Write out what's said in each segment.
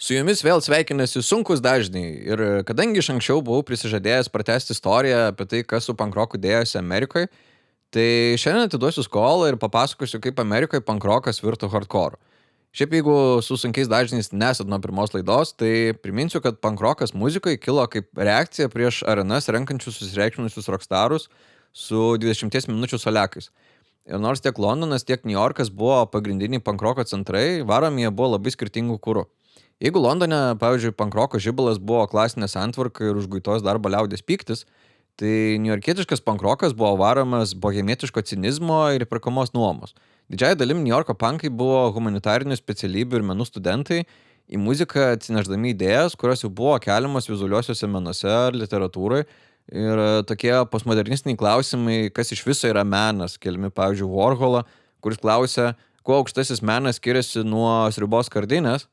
Su jumis vėl sveikinasi sunkus dažniai ir kadangi iš anksčiau buvau prisižadėjęs pratęsti istoriją apie tai, kas su pankroku dėjosi Amerikoje, tai šiandien atiduosiu skolą ir papasakosiu, kaip Amerikoje pankrokas virto hardcore. Šiaip jeigu su sunkiais dažniais nesat nuo pirmos laidos, tai priminsiu, kad pankrokas muzikoje kilo kaip reakcija prieš arenas renkančius susireikšminusius rockstarus su 20 minučių soliakais. Ir nors tiek Londonas, tiek New Yorkas buvo pagrindiniai pankroko centrai, varomi jie buvo labai skirtingų kūrų. Jeigu Londone, pavyzdžiui, pankroko žibalas buvo klasinė santvarka ir užguitos darbo liaudės pyktis, tai niujorkietiškas pankrokas buvo varomas bohemietiško cinizmo ir įperkamos nuomos. Didžiąja dalim Niujorko pankai buvo humanitarinių specialybių ir menų studentai, į muziką atsineždami idėjas, kurios jau buvo keliamos vizualiuosiuose menuose ar literatūroje. Ir tokie postmodernistiniai klausimai, kas iš viso yra menas, keliami, pavyzdžiui, Warholą, kuris klausia, kuo aukštasis menas skiriasi nuo sriubos skardinės.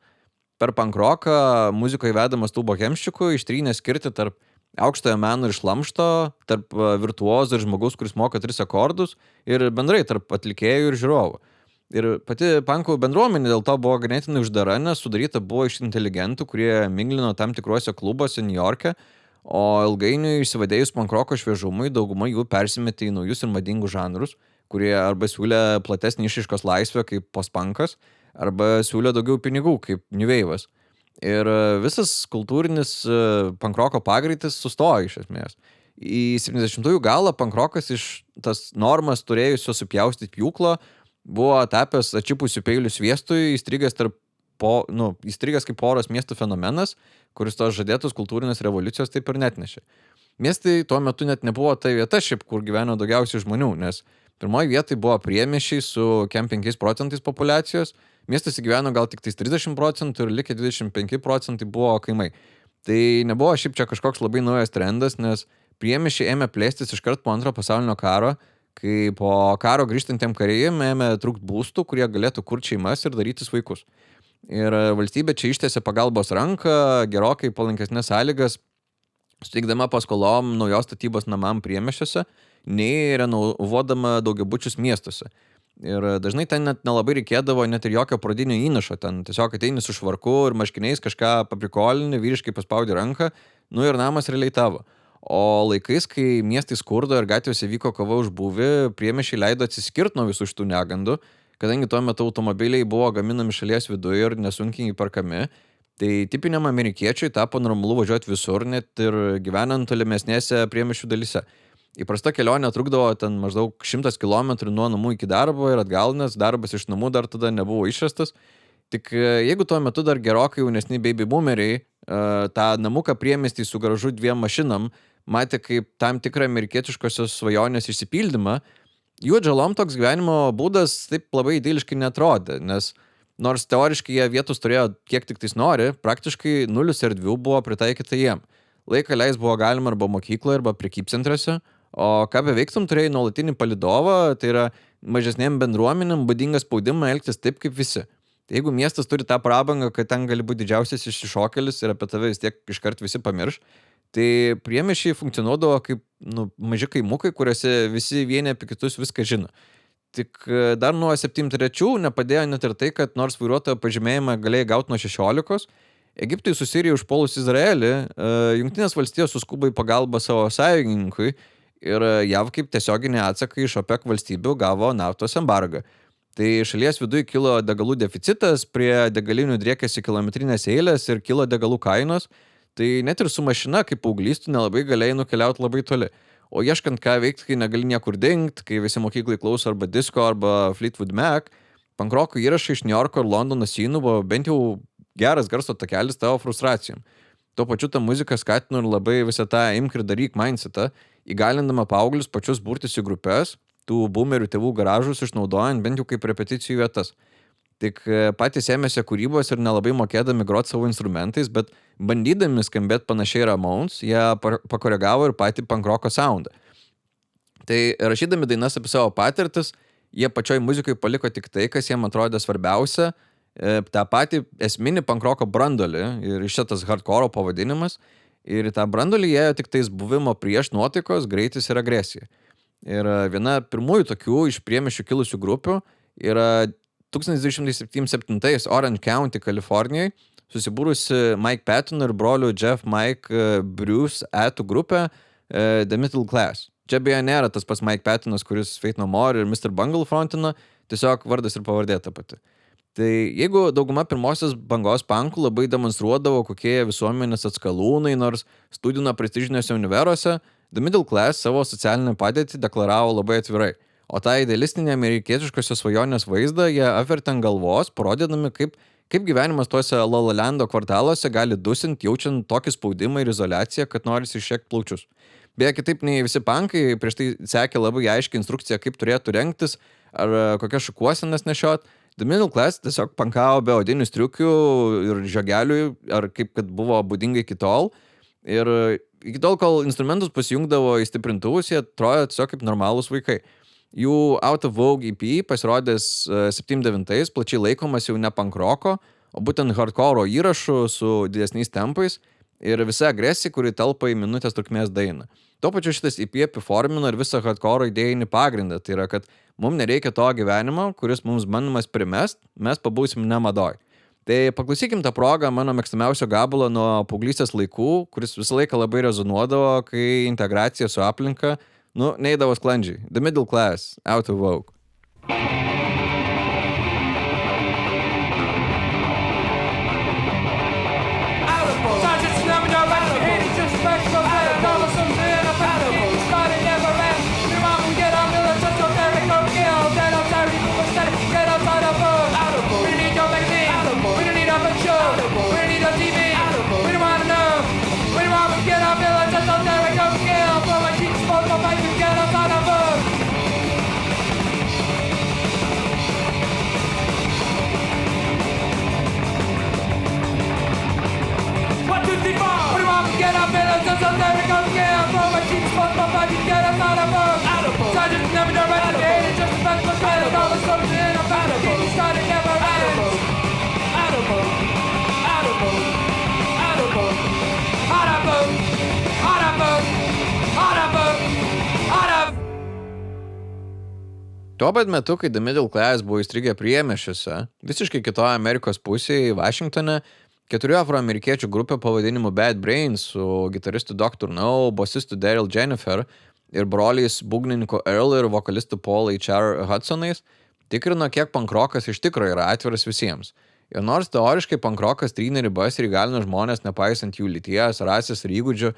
Per pankroką muzikoje vedamas tų bohemščikų ištrynė skirti tarp aukštojo meno ir šlamšto, tarp virtuozo ir žmogaus, kuris moka 3 akordus, ir bendrai tarp atlikėjų ir žiūrovų. Ir pati pankų bendruomenė dėl to buvo ganėtinai uždara, nes sudaryta buvo iš inteligentų, kurie miglino tam tikruose klubuose Niujorke, o ilgainiui išsivadėjus pankroko šviežumui, dauguma jų persimetė į naujus ir madingus žanrus, kurie arba siūlė platesnį išraiškos laisvę kaip postpankas, arba siūlė daugiau pinigų kaip New Wave'as. Ir visas kultūrinis pankroko pagreitis sustojo iš esmės. Į 70-ųjų galą pankrokas iš tas normas turėjusio supjaustyti pjūklo buvo tapęs atšipusių peilių sviestui, įstrigęs kaip poros miestų fenomenas, kuris tos žadėtos kultūrinės revoliucijos taip ir netnešė. Miestai tuo metu net nebuvo ta vieta šiaip, kur gyveno daugiausiai žmonių, nes pirmoji vietai buvo priemiesčiai su 5% populiacijos, miestuose gyveno gal tik 30% ir likę 25% buvo kaimai. Tai nebuvo šiaip čia kažkoks labai naujas trendas, nes priemiesčiai ėmė plėstis iškart po Antrojo pasaulinio karo, kai po karo grįžtantiem kareiviam ėmė trūkt būstų, kurie galėtų kurti šeimas ir darytis vaikus. Ir valstybė čia ištiesė pagalbos ranką, gerokai palankesnės sąlygas, suteikdama paskolom naujos statybos namam priemiesčiuose, nei renovuodama daugiabučius miestuose. Ir dažnai ten net nelabai reikėdavo net ir jokio pradinio įnašo, ten tiesiog ateini su švarku ir marškiniais kažką paprikolini, vyriškai paspaudi ranką, ir namas realiai tavo. O laikais, kai miestai skurdo ir gatvėse vyko kova už būvį, priemiesčiai leido atsiskirti nuo visų šitų negandų, kadangi tuo metu automobiliai buvo gaminami šalies viduje ir nesunkiai įperkami, tai tipiniam amerikiečiui tapo normalu važiuoti visur, net ir gyvenant tolimesnėse priemiesčių dalyse. Įprasta kelionė trukdavo ten maždaug 100 km nuo namų iki darbo ir atgal, nes darbas iš namų dar tada nebuvo išrastas. Tik jeigu tuo metu dar gerokai jaunesni baby boomeriai tą namuką priemiestį su garažu 2 mašinam matė kaip tam tikrą amerikietiškosios svajonės išsipildymą, jų atžalom toks gyvenimo būdas taip labai idiliškai netrodė, nes nors teoriškai jie vietos turėjo kiek tik tais nori, praktiškai 0 erdvių buvo pritaikyta jiem. Laiką leis buvo galima arba mokykloje, arba prekybcentriuose, o ką beveiktum turėjai nuolatinį palydovą, tai yra mažesnėm bendruomenėm būdinga spaudimą elgtis taip kaip visi. Tai jeigu miestas turi tą prabangą, kad ten gali būti didžiausias išsišokėlis ir apie tave vis tiek iškart visi pamirš, tai priemiesčiai funkcionuodavo kaip maži kaimukai, kuriuose visi vieni apie kitus viską žino. Tik dar nuo 73 nepadėjo net ir tai, kad nors vairuotojo pažymėjimą galėjai gauti nuo 16, Egiptui su Sirija užpuolus Izraelį, Jungtinės valstijos suskubo į pagalbą savo sąjungininkui ir JAV kaip tiesioginį atsaką iš OPEC valstybių gavo naftos embargą. Tai šalies viduje kilo degalų deficitas, prie degalinių driekėsi kilometrinės eilės ir kilo degalų kainos, tai net ir su mašina kaip paauglys tu nelabai galėjai nukeliauti labai toli. O ieškant ką veikti, kai negali niekur dingt, kai visi mokyklai klauso arba disco, arba Fleetwood Mac, pankroko įrašai iš Niujorko ir Londono scenų buvo bent jau geras garso takelis tavo frustracijom. Tuo pačiu ta muzika skatino ir labai visą tą imk ir daryk mindsetą, įgalindama paauglius pačius burtis į grupės, tų boomerių tėvų garažus išnaudojant bent jau kaip repeticijų vietas. Tik patys ėmėsi kūrybos ir nelabai mokėdami groti savo instrumentais, bet bandydami skambėti panašiai Ramones, jie pakoregavo ir patį pankroko soundą. Tai rašydami dainas apie savo patirtis, jie pačioj muzikai paliko tik tai, kas jiem atrodė svarbiausia, tą patį esminį pankroko brandolį, ir iš čia tas hardcore pavadinimas, ir į tą brandolį jėjo tik tais buvimo prieš nuotaikos, greitis ir agresija. Ir viena pirmųjų tokių iš priemiesčių kilusių grupių yra 1977 Orange County, Kalifornijai, susibūrusi Mike Patton ir brolių Jeff Mike Bruce Atu grupę The Middle Class. Čia beje nėra tas pats Mike Pattonas, kuris Faith No More ir Mr. Bungle frontino, tiesiog vardas ir pavardė ta pati. Tai jeigu dauguma pirmosios bangos punkų labai demonstruodavo, kokie visuomenės atskalūnai, nors studino prestižiniuose univeruose, The Middle Class savo socialinę padėtį deklaravo labai atvirai. O tą idealistinį amerikietiškosios svajonės vaizdą jie apvertė ant galvos, parodydami, kaip gyvenimas tuose La La Lando kvartaluose gali dusinti, jaučiant tokį spaudimą ir izoliaciją, kad norisi iššėkti plaučius. Beje, kitaip nei visi punkai, prieš tai sekė labai aiškiai instrukcija, kaip turėtų rengtis, ar kokias šukuosenas nešiot. The Middle Class tiesiog punkavo be odinių striukių ir žiogelių, ar kaip kad buvo būdinga iki tol. Ir iki tol, kol instrumentus pasijungdavo į stiprintuvus, jie atrodė tiesiog kaip normalūs vaikai. Jų Out of Vogue EP pasirodęs 79-ais, plačiai laikomas jau ne punk roko, o būtent hardcore įrašų su didesniais tempais ir visa agresija, kuri telpa į minutės trukmės dainą. Tuo pačiu šitas EP apiformino ir visą hardcore idėjinį pagrindą, tai yra, kad mums nereikia to gyvenimo, kuris mums bandomas primest, mes pabūsim ne madoj. Tai paklausykim tą progą mano mėgstamiausio gabalo nuo paauglystės laikų, kuris visą laiką labai rezonuodavo, kai integracija su aplinka neidavo sklandžiai. The Middle Class, Out of Vogue. Tuo pat metu, kai The Middle Class buvo įstrigę priemiesčiuose, visiškai kitoje Amerikos pusėje, Vašingtone, 4 afroamerikiečių grupė pavadinimu Bad Brains su gitaristu Dr. No, bosistu Daryl Jennifer ir broliais būgnininku Earl ir vokalistu Paul H.R. Hudsonais tikrino, kiek pankrokas iš tikro yra atviras visiems. Ir nors teoriškai pankrokas trynė ribas ir įgalino žmonės, nepaisant jų lyties, rasės ir įgūdžių,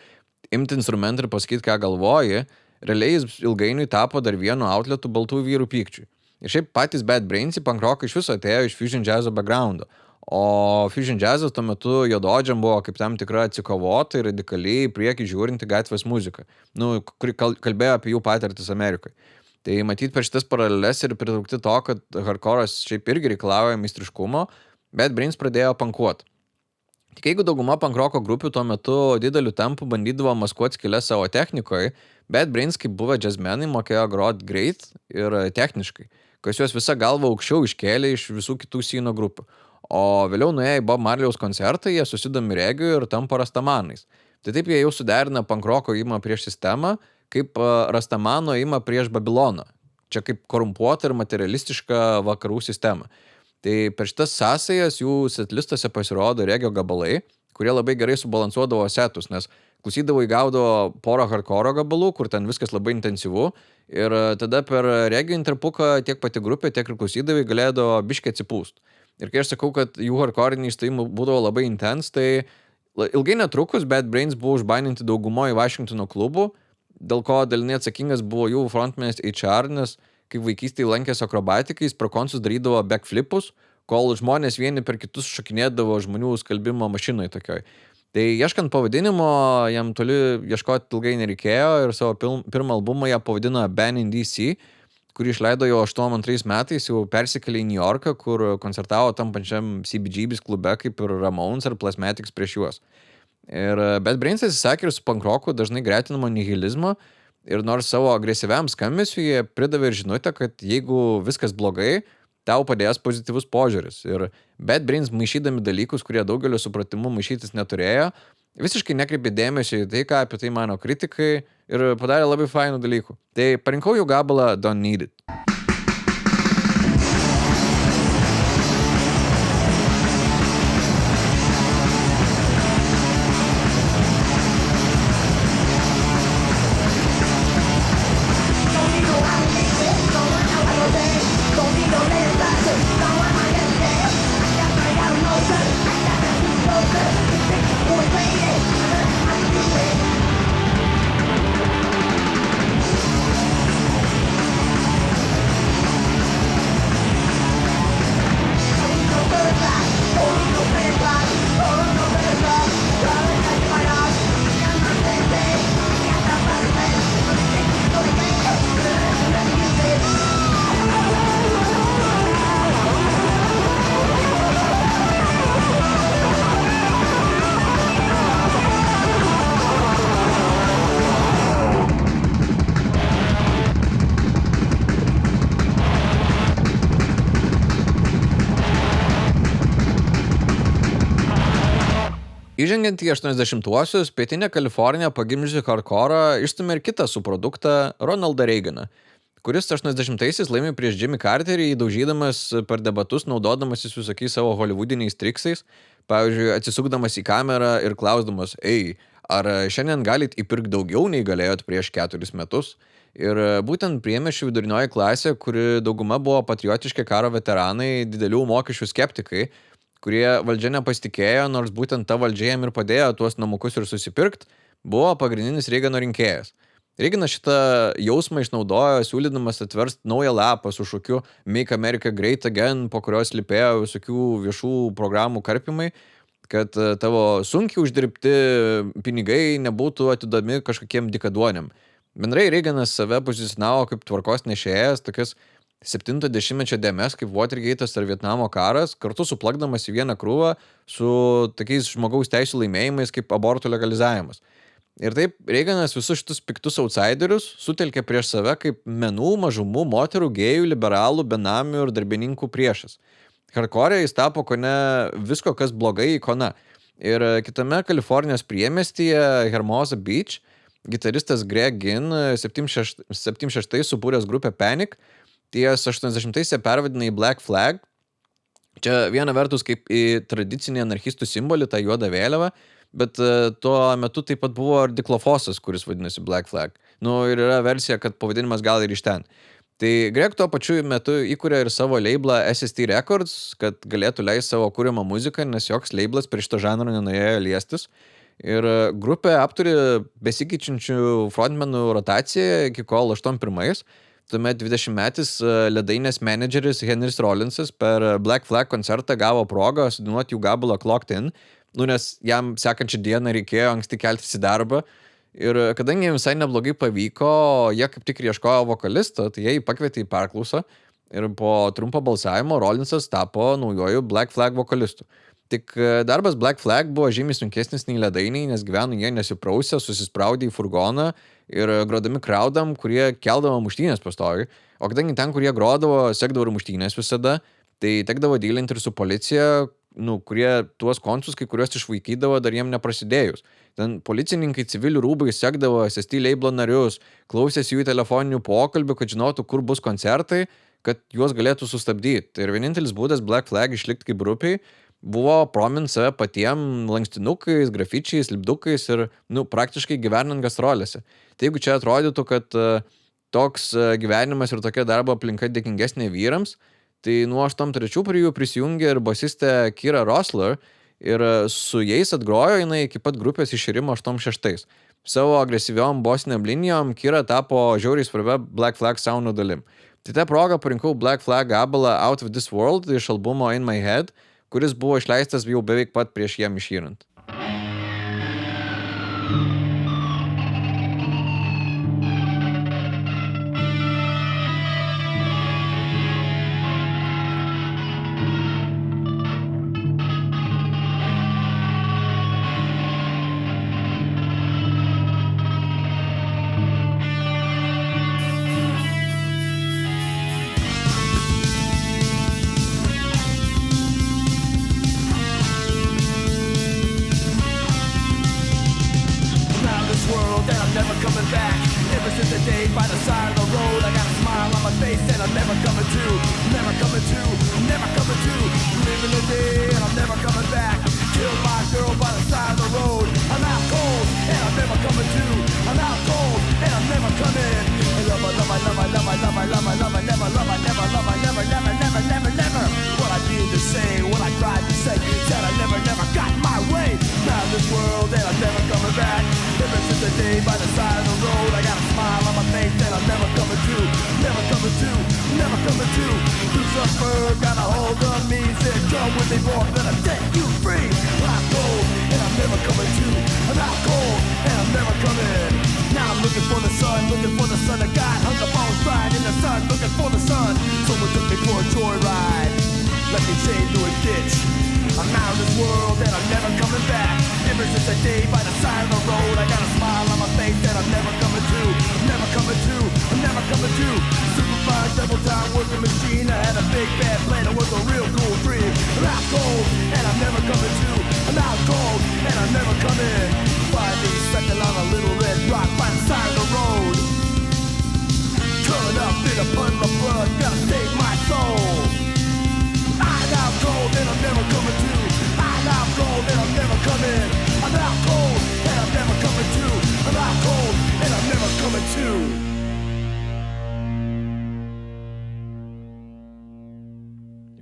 imti instrumentą ir pasakyti, ką galvoji, realiai jis ilgainiui tapo dar vienu outletu baltų vyrų pykčiui. Ir šiaip patys Bad Brains į pankroką iš viso atėjo iš fusion jazzo backgroundo. O fusion jazzas tuo metu juodaodžiam buvo kaip tam tikra atsikovota ir radikaliai į priekį žiūrinti gatvės muzika, kuri kalbėjo apie jų patirtis Amerikoje. Tai matyti per šitas paraleles ir pritraukti to, kad hardcore'as šiaip irgi reikalauja meistriškumo, Bad Brains pradėjo pankuoti. Tik jeigu dauguma pankroko grupių tuo metu dideliu tempu bandydavo maskuoti skylės savo technikoje, Bad Brains kaip buvę jazzmenai mokėjo grot greit ir techniškai, kas juos visą galvą aukščiau iškėlė iš visų kitų sino grupių. O vėliau nuėję į Bob Marleyaus koncertą, jie susidomi regiu ir tampa rastamanais. Tai taip jie jau suderina pankroko įmą prieš sistemą, kaip rastamano įmą prieš Babiloną. Čia kaip korumpuota ir materialistiška vakarų sistema. Tai per šitas sąsajas jų setlistuose pasirodo regio gabalai, kurie labai gerai subalansuodavo setus, nes klausydavo įgaudavo porą hardcore gabalų, kur ten viskas labai intensyvu, ir tada per regio interpuką tiek pati grupė, tiek ir klausydavai galėdavo biškį atsipūst. Ir kai aš sakau, kad jų hardcore'iniai įstojimai būdavo labai intens, tai ilgai netrukus Bad Brains buvo užbaininti daugumoje Vašingtono klubų, dėl ko dalinai atsakingas buvo jų frontmanas HR, nes kaip vaikystėje lankėsi akrobatikais, prokonsus darydavo backflipus, kol žmonės vieni per kitus šokinėdavo žmonių skalbimo mašinoje tokioj. Tai ieškant pavadinimo, jam toli ieškoti ilgai nereikėjo ir savo pirmą albumą jie pavadino Band in DC, kurį išleido jau 82 metais, jau persikėlė į New Yorką, kur koncertavo tam pačiam CBGB's klube, kaip ir Ramones ar Plasmatics prieš juos. Ir Bad Brains atsisakė ir su pankroku dažnai gretinamo nihilizmo, ir nors savo agresyviam skambesiu jie pridavė ir žinutę, kad jeigu viskas blogai, tau padės pozityvus požiūris. Ir Bad Brains maišydami dalykus, kurie daugelio supratimu maišytis neturėjo, visiškai nekreipė dėmesio į tai, ką apie tai mano kritikai, ir padarė labai fainų dalykų. Tai parinkau jų gabalą Don't Need It. Įžengiant į 80-uosius, pietinė Kalifornija pagimdžiusi hardcorą išstumė ir kitą subproduktą Ronaldą Reaganą, kuris 80-aisiais laimė prieš Jimmy Carterį, įdaužydamas per debatus, naudodamasis visokiais savo hollywoodiniais triksais, pavyzdžiui, atsisukdamas į kamerą ir klausdamas, ar šiandien galit įpirkti daugiau nei galėjot prieš 4 metus? Ir būtent priemiesčių vidurinioji klasė, kuri dauguma buvo patriotiški karo veteranai, didelių mokesčių skeptikai, kurie valdžia nepasitikėjo, nors būtent ta valdžia jam ir padėjo tuos namukus ir susipirkt, buvo pagrindinis Reagano rinkėjas. Reaganas šitą jausmą išnaudojo, siūlydamas atverst naują lapą su šūkiu Make America Great Again, po kurios lipėjo visokių viešų programų karpimai, kad tavo sunkiai uždirbti pinigai nebūtų atidami kažkokiem dikaduoniam. Bendrai Reaganas save pozicionavo kaip tvarkos nešėjas, tokias 70-mečio dėmes kaip Watergate'as ar Vietnamo karas, kartu suplakdamas į vieną krūvą su tokiais žmogaus teisų laimėjimais kaip abortų legalizavimas. Ir taip Reaganas visus šitus piktus outsiderius sutelkė prieš save kaip menų, mažumų, moterų, gėjų, liberalų, benamių ir darbininkų priešas. Hardcore jis tapo kone visko, kas blogai ikona. Ir kitame Kalifornijos priemiestyje Hermosa Beach gitaristas Greg Ginn 76 subūręs grupę Panic, ties 80-aisiais pervadina į Black Flag. Čia viena vertus kaip į tradicinį anarchistų simbolį, tą juodą vėliavą, bet tuo metu taip pat buvo ir diklofosas, kuris vadinasi Black Flag. Ir yra versija, kad pavadinimas gal ir iš ten. Tai Greg tuo pačiu metu įkūrė ir savo labelą SST Records, kad galėtų leisti savo kūriamą muziką, nes joks labelas prie šito žanro nenorėjo liestis. Ir grupė apturi besikeičiančių frontmenų rotaciją iki kol 81. Tuomet 20-metis ledainės menedžeris Henris Rollinsas per Black Flag koncertą gavo progą sudainuoti jų gabalą Clocked In, nes jam sekančią dieną reikėjo anksti keltis į darbą. Ir kadangi visai neblogai pavyko, jie kaip tik ieškojo vokalisto, tai jie jį pakvietė į perklausą ir po trumpo balsavimo Rollinsas tapo naujoju Black Flag vokalistu. Tik darbas Black Flag buvo žymiai sunkesnis nei ledainiai, nes gyveno jie nesiprausę, susispraudė į furgoną ir grodami kraudam, kurie keldavo muštynės pastoviai. O kadangi ten, kur jie grodavo, sekdavo ir muštynės visada, tai tekdavo dylinti ir su policija, kurie tuos koncus, kai kuriuos išvaikydavo dar jiem neprasidėjus. Ten policininkai civilių rūbai sekdavo SST labelo narius, klausėsi jų telefoninių pokalbių, kad žinotų, kur bus koncertai, kad juos galėtų sustabdyti. Ir vienintelis būdas Black Flag išlikti kaip grupiai buvo promint save patiem lankstinukais, grafičiais, lipdukais ir, praktiškai gyvenant gastrolėse. Tai jeigu čia atrodytų, kad toks gyvenimas ir tokia darbo aplinka dėkingesnė vyrams, tai nuo 83 prie jų prisijungė ir basistė Kira Rosler ir su jais atgrojo jinai iki pat grupės iširimo 86. Savo agresyviom bosiniam linijom Kira tapo žiauriai svarbia Black Flag soundo dalim. Tai tą progą parinkau Black Flag gabalą Out of This World iš albumo In My Head, kuris buvo išleistas jau beveik pat prieš jam išyrant. And I'm never coming to. I'm out cold, and I'm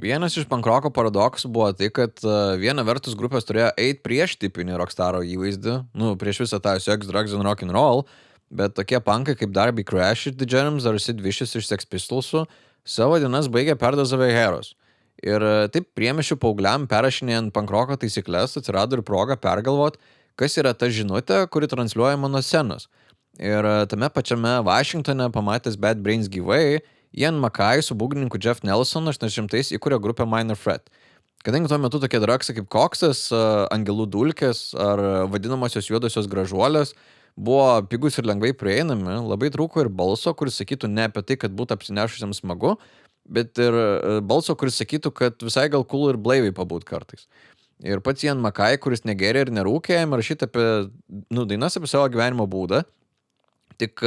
vienas iš pankroko paradoksų buvo tai, kad viena vertus grupės turėjo eiti prieš tipinį rockstaro įvaizdį, prieš visą tą sex, drugs and rock'n'roll, bet tokie punkai kaip Darby Crash iš The Germs ar Sid Vicious iš Sex Pistolsų savo dienas baigė perdozavę heros. Ir taip priemiesčių paaugliam perrašinėjant pankroko taisyklės atsirado ir proga pergalvot, kas yra ta žinutė, kuri transliuojama nuo scenos. Ir tame pačiame Vašingtone pamatęs Bad Brains gyvai, Ian Mackay su būgnininku Jeff Nelson 80-ais įkūrė grupę Minor Threat. Kadangi tuo metu tokie draksai kaip Koksas, Angelų dulkės ar vadinamosios juodosios gražuolės buvo pigus ir lengvai prieinami, labai trūko ir balso, kuris sakytų ne apie tai, kad būtų apsinešusiam smagu, bet ir balso, kuris sakytų, kad visai gal cool ir blaiviai pabūt kartais. Ir pats Ian Mackay, kuris negeria ir nerūkė, jam rašyti apie dainas apie savo gyvenimo būdą. Tik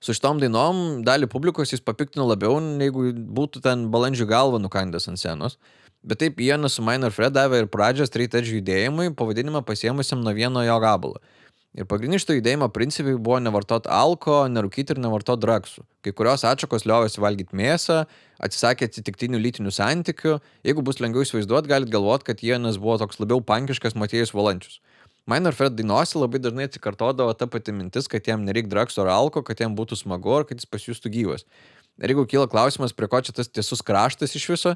su šitom dainom dalį publikos jis papiktino labiau, negu būtų ten balandžių galvą nukandęs ant scenos. Bet taip Ianas su Minor Threat davė ir pradžią straight edge judėjimui, pavadinimą pasiemusiam nuo vieno jo gabalo. Ir pagrindiniai šito judėjimo principai buvo nevartot alko, nerūkyti ir nevartot dragsų. Kai kurios atšakos liovėsi valgyti mėsą, atsisakė atsitiktinių lytinių santykių. Jeigu bus lengviau įsivaizduoti, galit galvot, kad Ianas buvo toks labiau pankiškas Motiejus Valančius. Minor Threat dainose labai dažnai atsikartodavo ta pati mintis, kad jam nereik dragsų ar alko, kad jam būtų smagu ar kad jis pasijustų gyvas. Ir jeigu kyla klausimas, prie ko čia tas tiesus kraštas iš viso,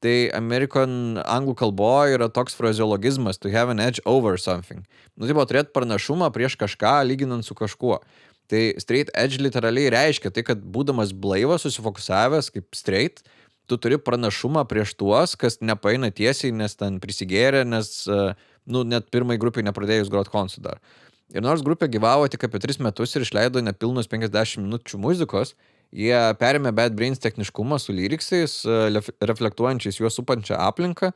tai anglų kalboje yra toks frazeologizmas to have an edge over something. Tai buvo turėti pranašumą prieš kažką, lyginant su kažkuo. Tai straight edge literaliai reiškia tai, kad būdamas blaivas, susifokusavęs kaip straight, tu turi pranašumą prieš tuos, kas nepaina tiesiai, nes ten prisigėrė, nes net pirmai grupiai nepradėjus grot konsų dar. Ir nors grupė gyvavo tik apie 3 metus ir išleido nepilnus 50 minučių muzikos, jie perėmė Bad Brains techniškumą su lyriksais, reflektuojančiais juos supančią aplinką,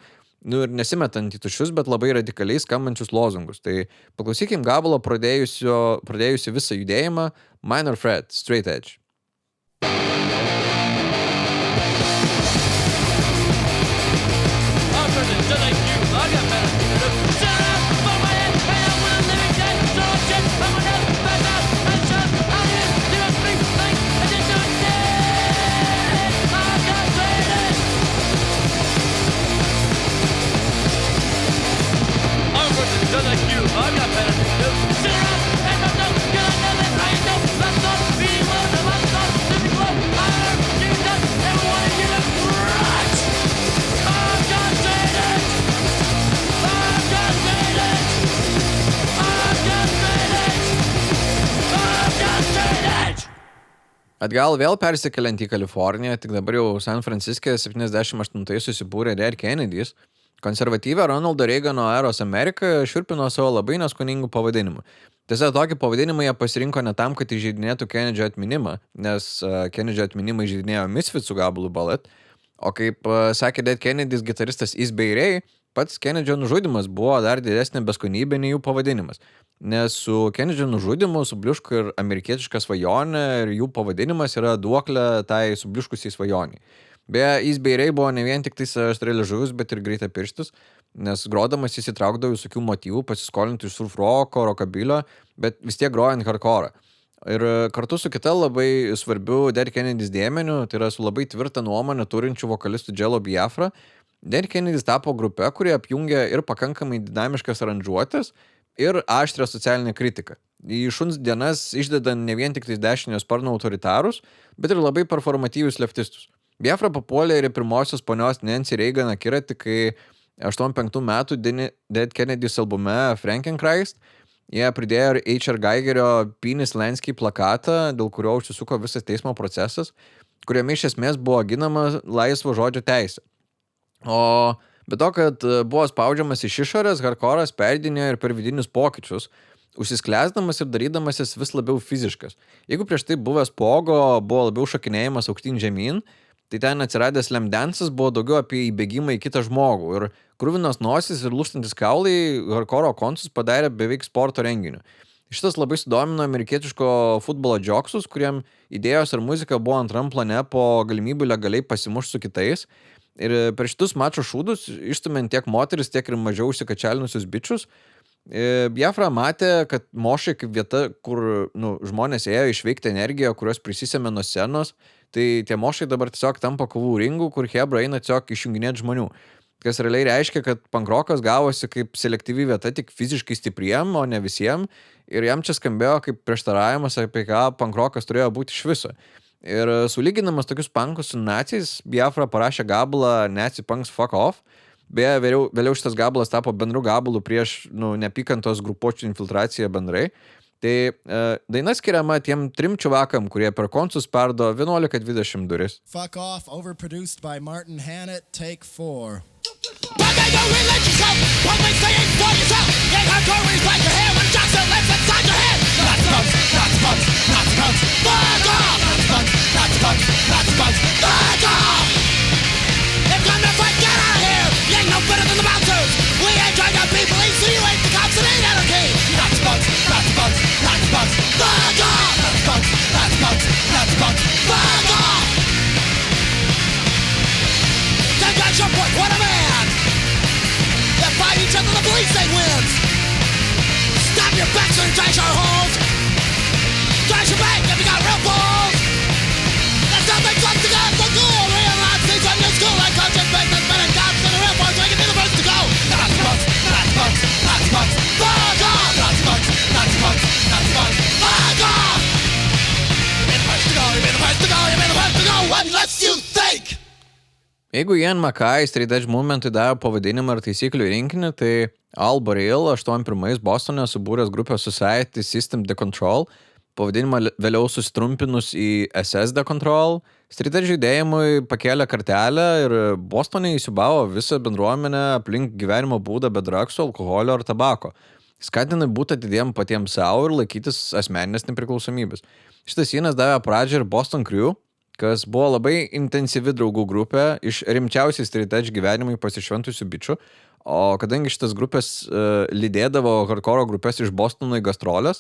ir nesimetant į tuščius, bet labai radikaliai skambančius lozungus. Tai paklausykim gabalo pradėjusi visą judėjimą Minor Threat, Straight Edge. Atgal vėl persikeliant į Kaliforniją, tik dabar jau San Franciske 78 susibūrė Dead Kennedys, konservatyvę Ronaldo Reagano eros Ameriką šiurpino savo labai neskoningų pavadinimų. Tiesa, tokį pavadinimą jie pasirinko ne tam, kad įžeidinėtų Kennedžio atminimą, nes Kennedžio atminimą įžeidinėjo Misfits su gabalu Ballet, o kaip sakė Dead Kennedys gitaristas Is Beirei, pats Kennedžio nužudimas buvo dar didesnė beskonybė nei jų pavadinimas. Nes su Kennedžio nužudimu subliuško ir amerikietiška svajonė ir jų pavadinimas yra duoklė tai subliuškusiai svajoniai. Beje, Is Beirei buvo ne vien tik aštrialiežuvis, bet ir greitapirštis, nes grodamas jis įtraukdavo visokių motyvų, pasiskolintų iš surf roko, rockabilio, bet vis tiek grojant hardcore. Ir kartu su kita labai svarbiu Dead Kennedys dėmeniu, tai yra su labai tvirtą nuomonę turinčių vokalistų Jello Biafra, Dead Kennedys tapo grupe, kurie apjungia ir pakankamai dinamiškas aranžuotės ir aštrią socialinę kritiką. Į šuns dienas išdeda ne vien tik dešinio sparno autoritarus, bet ir labai performatyvius leftistus. Biafra papuolė ir pirmosios ponios Nancy Reagan akiratį, kai 85 metų Dead Kennedys albume Frankenchrist jie pridėjo ir H.R. Geigerio Penis Lansky plakatą, dėl kurio užsisuko visas teismo procesas, kuriame iš esmės buvo ginama laisvo žodžio teisė. O be to, kad buvo spaudžiamas iš išorės, hardcore'as perdinėjo ir per vidinius pokyčius, užsisklęsdamas ir darydamasis vis labiau fiziškas. Jeigu prieš tai buvęs pogo buvo labiau šokinėjimas aukštyn žemyn, tai ten atsiradęs slam dance'as buvo daugiau apie įbėgimą į kitą žmogų ir kruvinos nosis ir lūžtantis kaulai hardcore'o konsus padarė beveik sporto renginiu. Šitas labai sudomino amerikietiško futbolo džioksus, kuriem idėjos ir muzika buvo antram plane po galimybių legaliai pasimušti su kitais. Ir per šitus mačo šūdus, išstumiant tiek moteris, tiek ir mažiau užsikačialinusius bičius, Biafra matė, kad mošai kaip vieta, kur žmonės ėjo išveikti energiją, kurios prisisėmė nuo scenos, Tai tie mošai dabar tiesiog tampa kovų ringų, kur chebra eina tiesiog išjunginėti žmonių. Kas realiai reiškia, kad pankrokas gavosi kaip selektyvi vieta tik fiziškai stipriem, o ne visiem. Ir jam čia skambėjo kaip prieštaravimas, apie ką pankrokas turėjo būti iš viso. Ir sulyginamas tokius punkus su naciais, Biafra parašė gabalą Nazi Punks Fuck Off. Beje, vėliau šitas gabalas tapo bendru gabalu prieš neapykantos grupuočių infiltraciją bendrai. Tai daina skiriama tiem 3 čuvakam, kurie per koncus perdo 11-20 duris. Fuck Off, overproduced by Martin Hannett, take 4. What a man! They fight each other, the police they wins. Stop your backs and trash our holes. Trash your bank if you got real balls. There's nothing left to go for cool. Realize things on your school like coaches, businessmen and cops and the real boys making me the first to go. Nazi punks, Nazi punks, Nazi punks. Fuck off! Nazi punks, Nazi punks, Nazi punks. Fuck off! You've been the first to go, you've been the first to go, you've been the first to go. What lets you think? Jeigu Ian Mackay Straight Edge Movement'ui davė pavadinimą ir taisyklių rinkinį, tai Al Borel 81 Bostone subūręs grupę Society System The Control, pavadinimą vėliau susitrumpinus į SS The Control, Straight Edge judėjimui pakėlė kartelę ir Bostone įsiubavo visą bendruomenę aplink gyvenimo būdą be dragsų, alkoholio ar tabako. Skatina būti atidiem patiems savo ir laikytis asmeninės nepriklausomybės. Šitas įnas davė pradžią ir Boston Crew, kas buvo labai intensyvi draugų grupė iš rimčiausiai Straight Edge gyvenimui pasišventusių bičių, o kadangi šitas grupės lydėdavo hardcore grupės iš Bostono į gastrolės,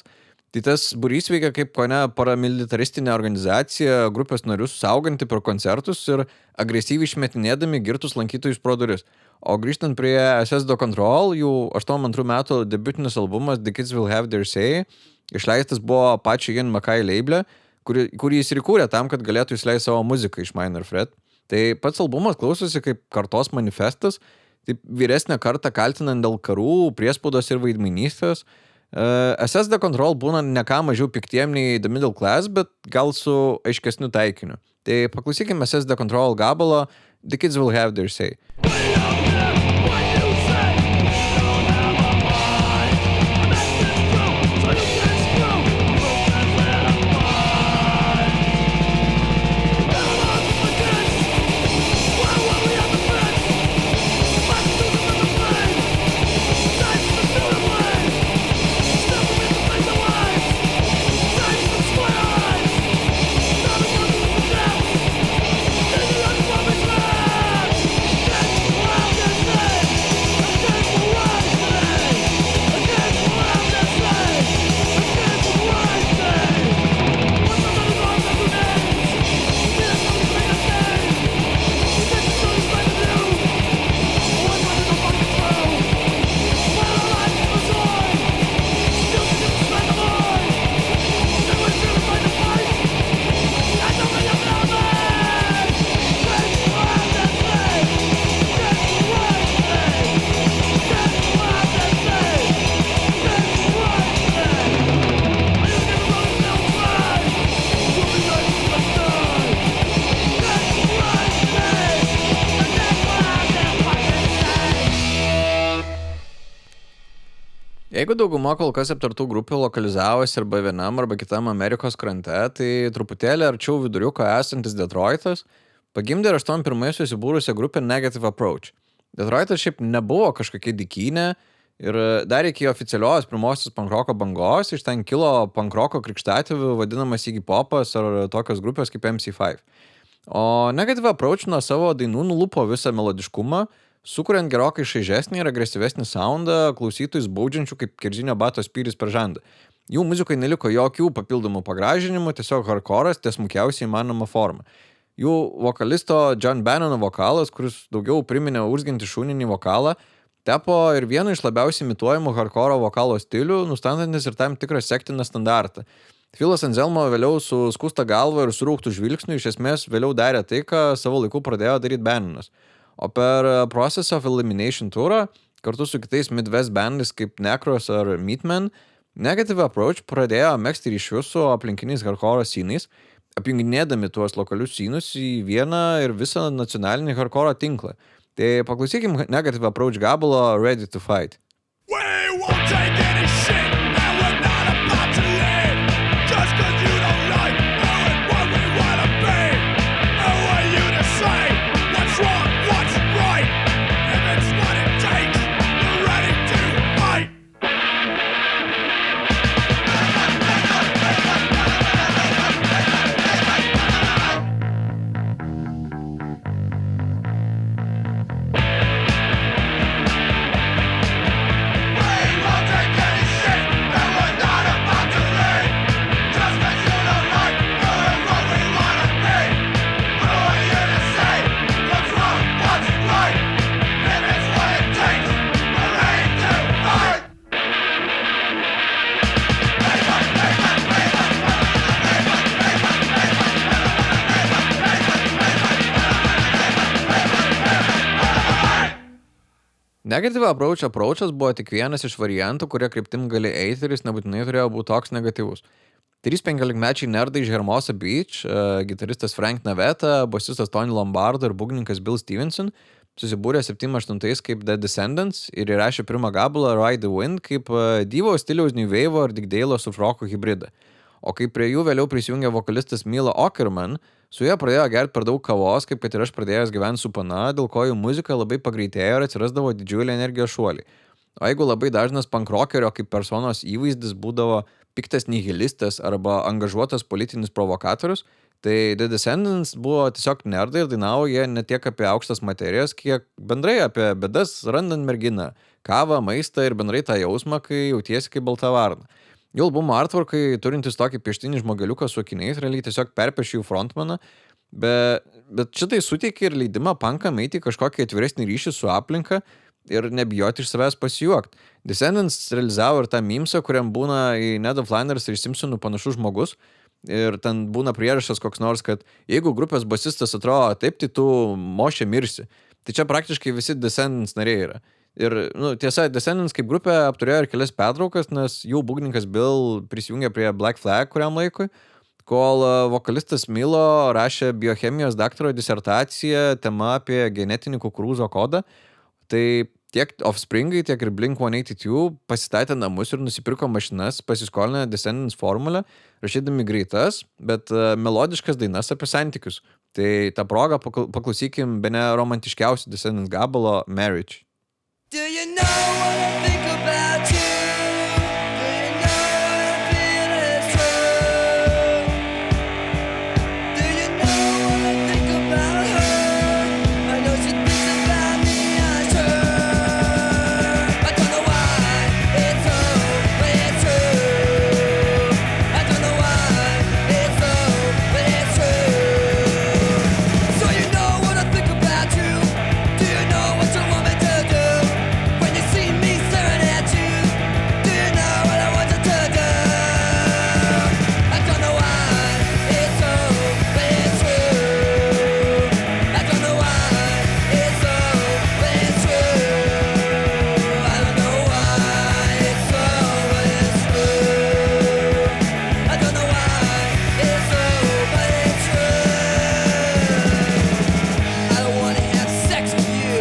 tai tas būrys veikia kaip kone paramilitaristinė organizacija, grupės narius sauganti per koncertus ir agresyviai išmetinėdami girtus lankytojus pro duris. O grįžtant prie SS The Control, jų 82 metų debiutinis albumas The Kids Will Have Their Say išleistas buvo pačio Ian Mackay label'e, kurį jis ir kūrė tam, kad galėtų išleisti savo muziką iš Minor Threat. Tai pats albumas klausosi kaip kartos manifestas, taip vyresnę kartą kaltinant dėl karų, priespaudos ir vaidmainystės. SS The Control būna ne ką mažiau piktiem nei The Middle Class, bet gal su aiškesniu taikiniu. Tai paklausykime SS The Control gabalo The Kids Will Have Their Say. Jeigu dauguma kol kas aptartų grupių lokalizavosi arba vienam arba kitam Amerikos krante, tai truputėlį arčiau viduriuko esantis Detroitas pagimdė 81 susibūrusią grupę Negative Approach. Detroitas šiaip nebuvo kažkokia dykynė ir dar iki oficialios pirmosios pankroko bangos iš ten kilo pankroko krikštatėvių vadinamas Iggy Popas ar tokios grupės kaip MC5. O Negative Approach nuo savo dainų nulupo visą melodiškumą, sukuriant gerokai šaižesnį ir agresyvesnį soundą klausytojus baudžiančių kaip kerzinio bato spyris per žandą. Jų muzikai neliko jokių papildomų pagražinimų, tiesiog hardcore'as tiesmukiausiai įmanoma forma. Jų vokalisto John Bannono vokalas, kuris daugiau priminė urzgiantį šuninį vokalą, tapo ir vienu iš labiausiai imituojamų hardcore vokalo stilių, nustatantis ir tam tikrą sektiną standartą. Philas Anselmo vėliau su skusta galva ir surūktų žvilgsniu iš esmės vėliau darė tai, ką savo laiku pradėjo daryti Bannonas. O per Process of Elimination turą, kartu su kitais Midwest bandais kaip Necros ar Meatmen, Negative Approach pradėjo megzti ryšius su aplinkiniais hardcore scenais, apjunginėdami tuos lokalius scenus į vieną ir visą nacionalinį hardcore tinklą. Tai paklausykim Negative Approach gabalo Ready to Fight. We won't take any shit that we're not about to live. Just 'cause you don't like who and what we wanna be. Who are you to say what's wrong, what's right? If it's what it takes, we're ready to fight. Negative Approach'as buvo tik vienas iš variantų, kurie kryptim gali eiti ir jis nebūtinai turėjo būti toks negatyvus. 3-15-mečiai nerdai iš Hermosa Beach, gitaristas Frank Navetta, bosistas Tony Lombardo ir būgnininkas Bill Stevenson susibūrė 7-8 kaip The Descendants ir įrašė pirmą gabalą Ride the Wind kaip divo stiliaus New Wave ir Dick Dale su roko hybridą. O kai prie jų vėliau prisijungė vokalistas Mila Ockerman, su jie pradėjo gerti per daug kavos, kaip kad ir aš pradėjęs gyventi su pana, dėl ko jų muzika labai pagreitėjo ir atsirasdavo didžiulį energijos šuolį. O jeigu labai dažnas pankrockerio kaip personos įvaizdis būdavo piktas nihilistas arba angažuotas politinis provokatorius, tai The Descendants buvo tiesiog nerdai ir dainavo jie ne tiek apie aukštas materijas, kiek bendrai apie bėdas randant merginą, kavą, maistą ir bendrai tą jausmą, kai jautiesi kaip balta varna. Jų albumo artworkai, turintis tokį pieštinį žmogeliuką su akiniais, realiai tiesiog perpešė jų frontmaną, bet šitai suteikia ir leidimą punkam eiti kažkokį atviresnį ryšį su aplinka ir nebijoti iš savęs pasijuokti. Descendants realizavo ir tą memesą, kuriam būna į Ned of Flanders ir Simpsonų panašus žmogus, ir ten būna prierašas koks nors, kad jeigu grupės basistas atrodo taip, tai tu mošė mirsi. Tai čia praktiškai visi Descendants nariai yra. Ir, tiesa, Descendants kaip grupė apturėjo ir kelias pertraukas, nes jų būgnininkas Bill prisijungė prie Black Flag kuriam laikui, kol vokalistas Milo rašė biochemijos daktaro disertaciją tema apie genetinį kukurūzo kodą. Tai tiek Offspringai, tiek ir Blink-182 pasistatė namus ir nusipirko mašinas, pasiskolinę Descendants formulę, rašydami greitas, bet melodiškas dainas apie santykius. Tai tą progą paklausykim bene romantiškiausių Descendants gabalo Marriage. Do you know what I think about you? Do you know what I feel is true? Do you know what I think about her? I know she thinks about me, I'm sure. I don't know why it's so, but it's true. I don't know why it's so, but it's true. So you know what I think about you? Do you know what you want me to do? See me staring at you. Do you know what I want you to do? I don't know why it's so, but it's true. I don't know why it's so, but it's true. I don't know why it's so, but it's true. I don't know why it's so, but it's true. I don't want to have sex with you.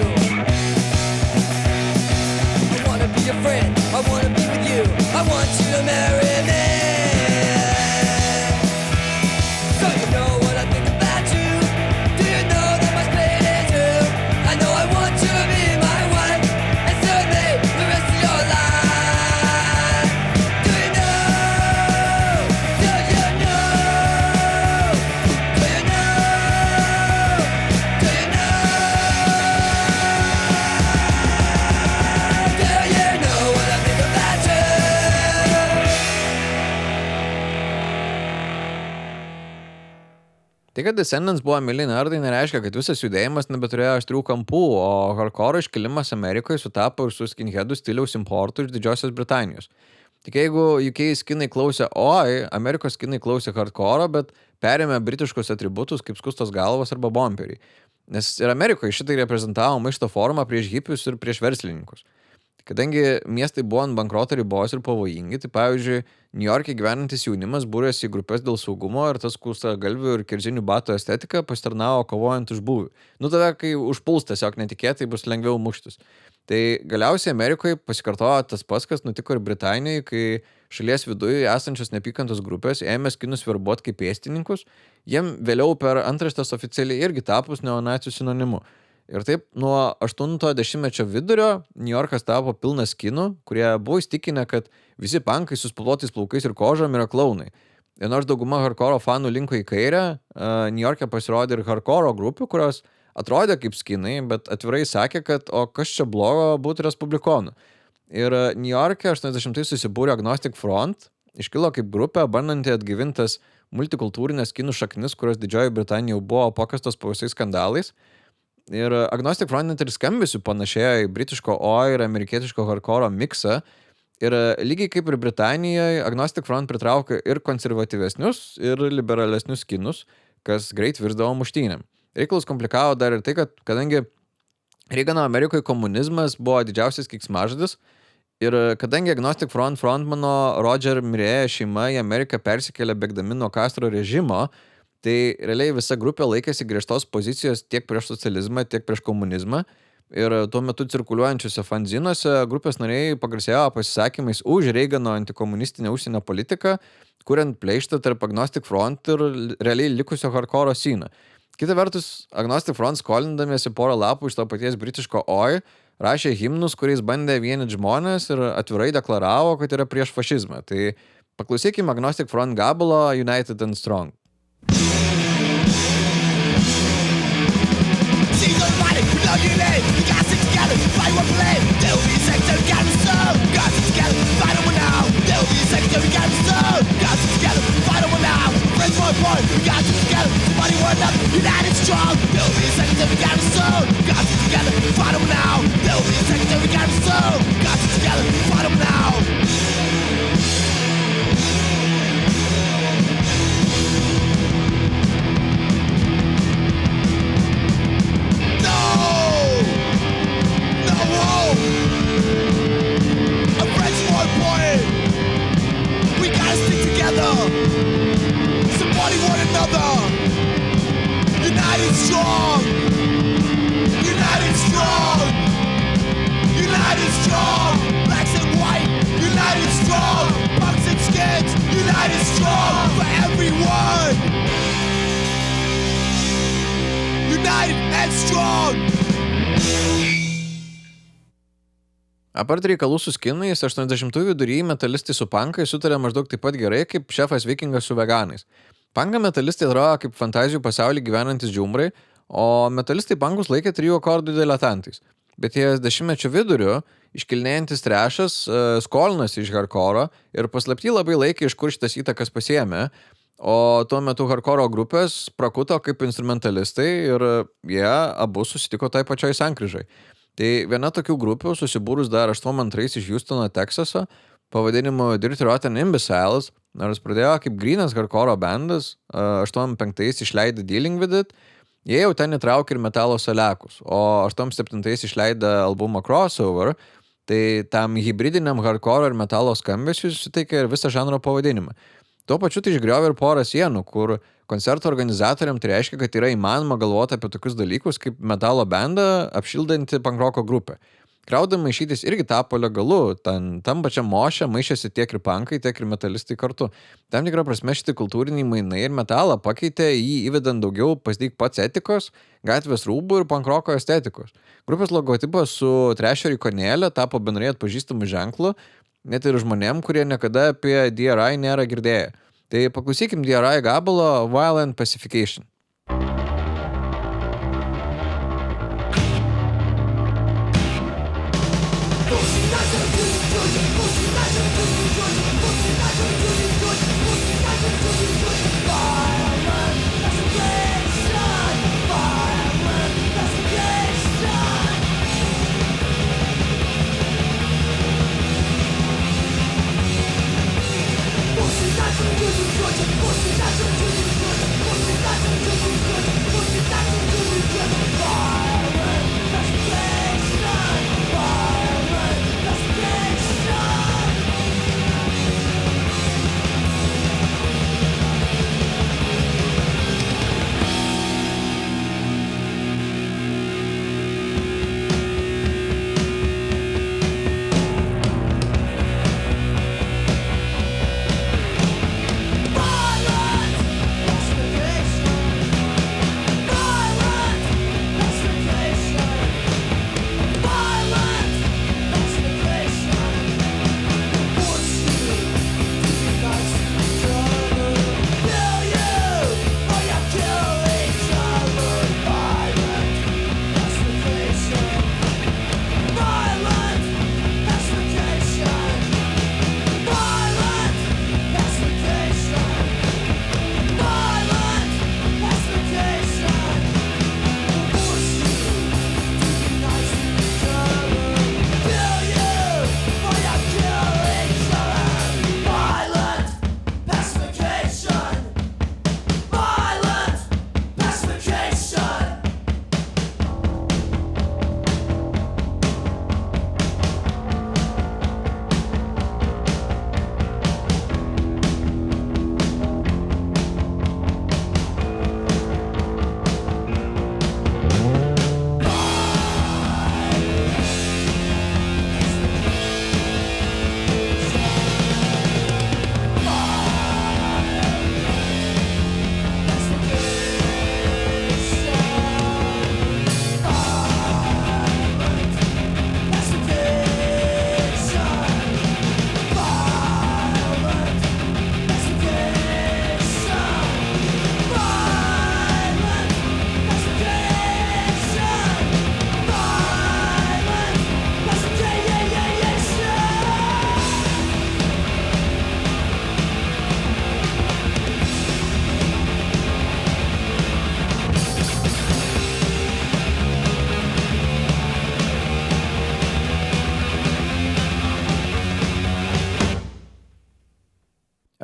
I wanna be your friend, I wanna be with you, I want you to marry me. So you know what I think about you. Do you know that my split is you? I know I want you to be my wife and stay with me the rest of your life. Do you know? Do you know? Do you know? Do you know? Do you know what I think about you? Tai, kad Descendants buvo myli nerdai, nereiškia, kad visas judėjimas nebeturėjo aštrių kampų, o hardcore iškilimas Amerikoje sutapo ir su skinheadų stiliaus importu iš Didžiosios Britanijos. Tik jeigu UK skinai klausė Amerikos skinai klausė hardcore, bet perėmė britiškus atributus kaip skustos galvos arba bomberiai. Nes ir Amerikoje šitai reprezentavo maišto formą prieš hipius ir prieš verslininkus. Kadangi miestai buvo ant bankroto ribos ir pavojingi, tai pavyzdžiui, New York'e gyvenantis jaunimas būrėsi į grupės dėl saugumo ir tas skustagalvių ir kiržinių batų estetika pasitarnavo kovojant už būvį. Tave, kai užpuls tiesiog netikėtai, bus lengviau muštis. Tai galiausiai Amerikoje pasikartojo tas pats, kas nutiko ir Britanijoje, kai šalies viduje esančios neapykantos grupės ėmė skinus verbuoti kaip pėstininkus, jiem vėliau per antraštes oficialiai irgi tapus neonacių sinonimu. Ir taip nuo 80-mečio vidurio New Yorkas tapo pilnas skinų, kurie buvo įstikinę, kad visi pankai su spalvotais plaukais ir kožom yra klaunai. Ir nors dauguma hardcore fanų linko į kairę, New York'e pasirodė ir hardcore grupių, kurios atrodė kaip skinai, bet atvirai sakė, kad o kas čia blogo būti respublikonų. Ir New York'e 80-ais susibūrė Agnostic Front, iškilo kaip grupė, bandanti atgyvintas multikultūrinės skinų šaknis, kurios Didžioji Britanija jau buvo pakastos po visais skandalais. Ir Agnostic Front net ir skambesiu panašėjo į britiško ir amerikietiško hardcore miksą. Ir lygiai kaip ir Britanijoje, Agnostic Front pritraukė ir konservatyvesnius, ir liberalesnius skinus, kas greit virsdavo muštynėm. Reikalus komplikavo dar ir tai, kad kadangi Reagano Amerikoje komunizmas buvo didžiausias keiksmažodis, ir kadangi Agnostic Front frontmano Roger Mirėja šeima į Ameriką persikėlė bėgdami nuo Castro režimo, tai realiai visa grupė laikėsi griežtos pozicijos tiek prieš socializmą, tiek prieš komunizmą. Ir tuo metu cirkuliuojančiuose fanzinuose grupės nariai pagarsėjo pasisakymais už Reagano antikomunistinę užsienio politiką, kuriant pleištą tarp Agnostic Front ir realiai likusio hardcore sceną. Kita vertus, Agnostic Front skolindamiesi porą lapų iš to paties britiško rašė himnus, kuriais bandė vienyti žmonės ir atvirai deklaravo, kad yra prieš fašizmą. Tai paklausykime Agnostic Front gabalo United and Strong. Apart reikalų su skinais, 80-ųjų viduryje metalistai su pankai sutarė maždaug taip pat gerai, kaip šefas vikingas su veganais. Panką metalistai atrodo kaip fantazijų pasaulį gyvenantis džiumbrai, o metalistai pankus laikė 3 akordų diletantais. Bet ties 10-mečio viduriu iškilnėjantis trešas skolinosi iš hardcore ir paslapty labai laikė, iš kur šitas įtakas pasiėmė, o tuo metu hardcore grupės prakuto kaip instrumentalistai ir jie abu susitiko tai pačioj sankryžai. Tai viena tokių grupių susibūrus dar 82 iš Houstono, Teksaso, pavadinimu Dirty Rotten Imbeciles, nors pradėjo kaip grynas hardcore bandas, 85 išleido Dealing With It, jie jau ten įtraukė ir metalo soliakus, o 87 išleido albumą Crossover, tai tam hybridiniam hardcore ir metalo skambesiui suteikė ir visą žanro pavadinimą. Tuo pačiu tai išgriovė ir porą sienų, kur koncerto organizatoriam tai reiškia, kad yra įmanoma galvoti apie tokius dalykus kaip metalo bandą apšildanti pankroko grupę. Crowd'ai maišytis irgi tapo legalu, tam pačiam moše maišėsi tiek ir pankai, tiek ir metalistai kartu. Tam tikra prasme šitie kultūriniai mainai ir metalą pakeitė jį įvedant daugiau pasdyk pats etikos, gatvės rūbų ir pankroko estetikos. Grupės logotipas su trešerio ikonėlė tapo bendrai atpažįstamu ženklu, net ir žmonėm, kurie niekada apie DRI nėra girdėję. Tai paklausykim DRI gabalo Violent Pacification.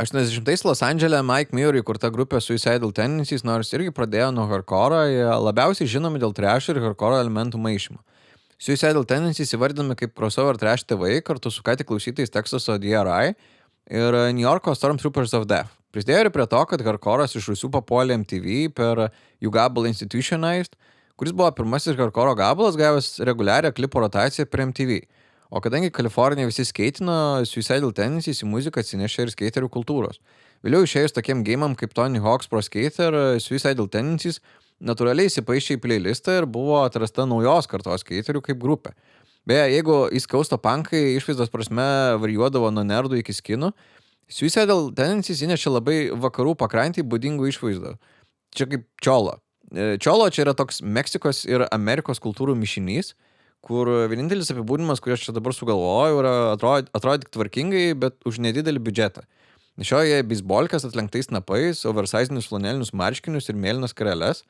80-ais Los Andžele Mike Muir įkurta grupė Suicidal Tendencies, nors irgi pradėjo nuo hardcore, jie labiausiai žinomi dėl trash ir hardcore elementų maišymo. Suicidal Tendencies įvardinami kaip crossover trash tėvai kartu su ką tik klausytais Texaso DRI ir New Yorko Stormtroopers of Death. Prisidėjo ir prie to, kad hardcore'as iš Rusų papuolė MTV per jų gabalą Institutionized, kuris buvo pirmasis hardcore gabalas gavęs reguliarią klipo rotaciją per MTV. O kadangi Kalifornija visi skeitino, Suicidal Tendencies į muziką atsinešė ir skeiterių kultūros. Vėliau išėjus tokiem geimam kaip Tony Hawk's Pro Skater, Suicidal Tendencies natūraliai įsipaišė į playlistą ir buvo atrasta naujos kartos skeiterių kaip grupė. Beje, jeigu įskausto punkai išvaizdos prasme varijuodavo nuo nerdų iki skinų, Suicidal Tendencies įnešė labai vakarų pakrantį būdingų išvaizdų. Čia kaip Čolo. Čolo čia yra toks Meksikos ir Amerikos kultūrų mišinys, kur vienintelis apibūdinimas, kurį aš čia dabar sugalvojau, yra atrodė tik tvarkingai, bet už nedidelį biudžetą. Nešioja beisbolkas atlenktais napais, oversizinius flanelinius marškinius ir mėlynas kareles.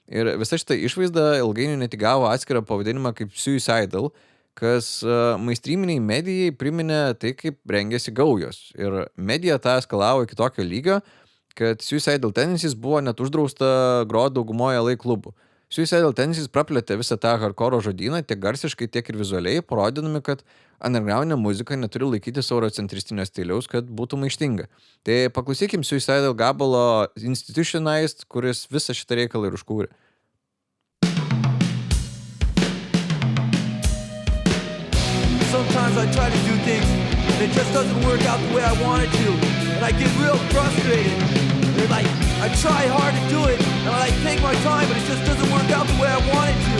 Ir visa šita išvaizda ilgainiui net įgavo atskirą pavadinimą kaip Suicidal, kas mainstreaminiai medijai priminė tai, kaip rengėsi gaujos. Ir medija tą eskalavo iki tokio lygio, kad Suicidal Tendencies buvo net uždrausta groti daugumoje LA klubų. Suicidal Tendencies praplėtė visą tą hardcore žodyną tiek garsiškai, tiek ir vizualiai, parodydami, kad undergroundinė muzika neturi laikyti eurocentristinio stiliaus, kad būtų maištinga. Tai paklausykim Suicidal gabalo Institutionized, kuris visą šitą reikalą ir užkūrė. Sometimes I try to do things and it just doesn't work out the way I want it to, and I get real frustrated. And like, I try hard to do it, and I take my time, but it just doesn't work out the way I want it to.